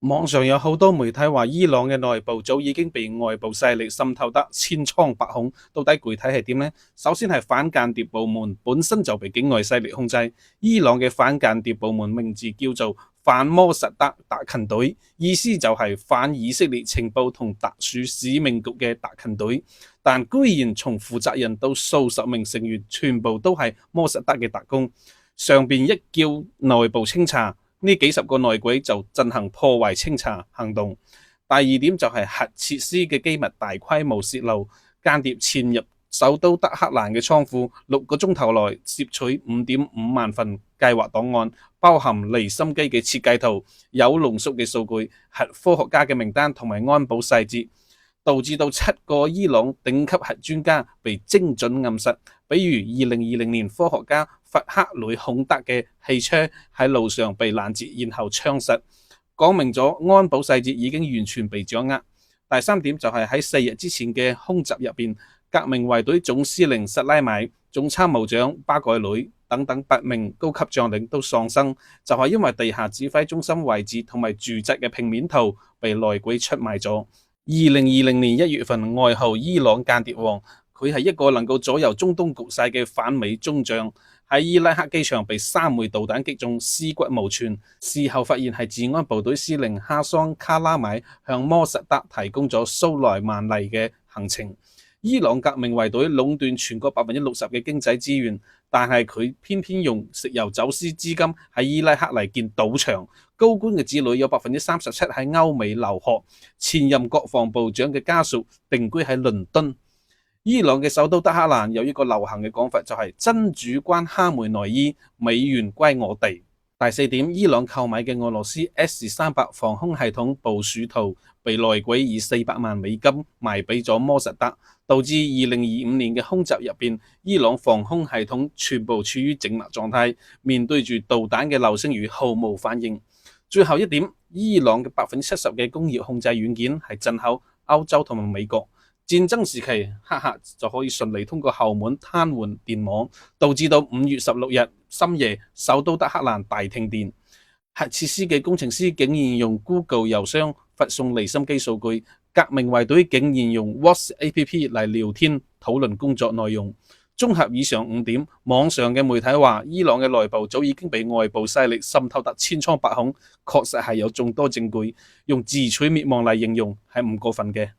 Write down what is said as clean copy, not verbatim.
網上有好多媒體話，伊朗嘅內部早已經被外部勢力滲透得千瘡百孔。到底具體係點呢？首先係反間諜部門本身就被境外勢力控制。伊朗嘅反間諜部門名字叫做反摩薩德特勤隊，意思就係反以色列情報同特殊使命局嘅特勤隊。但居然從負責人到數十名成員，全部都係摩薩德嘅特工。上邊一叫內部清查，呢幾十個內鬼就進行破壞清查行動。第二點就係核設施嘅機密大規模泄露，間諜潛入首都德黑蘭嘅倉庫，6個鐘頭內攝取5.5萬份計劃檔案，包含離心機嘅設計圖、有濃縮嘅數據、核科學家嘅名單同埋安保細節，導致到7個伊朗頂級核專家被精準暗殺。比如2020年科學家弗克雷孔德嘅汽車喺路上被攔截，然後槍殺，講明咗安保細節已經完全被掌握。第三點就係喺4日之前嘅空襲入邊，革命衛隊總司令薩拉米、總參謀長巴蓋里等等8名高級將領都喪生，就係因為地下指揮中心位置同埋住宅嘅平面圖被內鬼出賣咗。2020年1月份，外號伊朗間諜王，佢係一個能夠左右中東局勢嘅反美中將，喺伊拉克機場被3枚導彈擊中，屍骨無存。事後發現係治安部隊司令哈桑卡拉米向摩薩德提供咗蘇萊曼尼嘅行程。伊朗革命衛隊壟斷全國60%嘅經濟資源，但係佢偏偏用石油走私資金喺伊拉克嚟建賭場。高官嘅子女有37%喺歐美留學，前任國防部長嘅家屬定居喺倫敦。伊朗嘅首都德黑蘭有一個流行嘅講法，就係真主關哈梅內伊，美元歸我哋。第四點，伊朗購買嘅俄羅斯 S-300防空系統部署圖被內鬼以400萬美金賣俾咗摩薩德，導致2025年嘅空襲入邊，伊朗防空系統全部處於靜默狀態，面對住導彈嘅流星雨毫無反應。最後一點，伊朗嘅70%嘅工業控制軟件係進口歐洲同埋美國。戰爭時期，黑客就可以順利通過後門癱瘓電網，導致到5月16日深夜首都德黑蘭大停電。核設施嘅工程師竟然用 Google 郵箱發送離心機數據，革命衛隊竟然用 WhatsApp App 嚟聊天討論工作內容。綜合以上5點，網上嘅媒體話伊朗嘅內部早已經被外部勢力滲透得千瘡百孔，確實係有眾多證據，用自取滅亡嚟形容係唔過分嘅。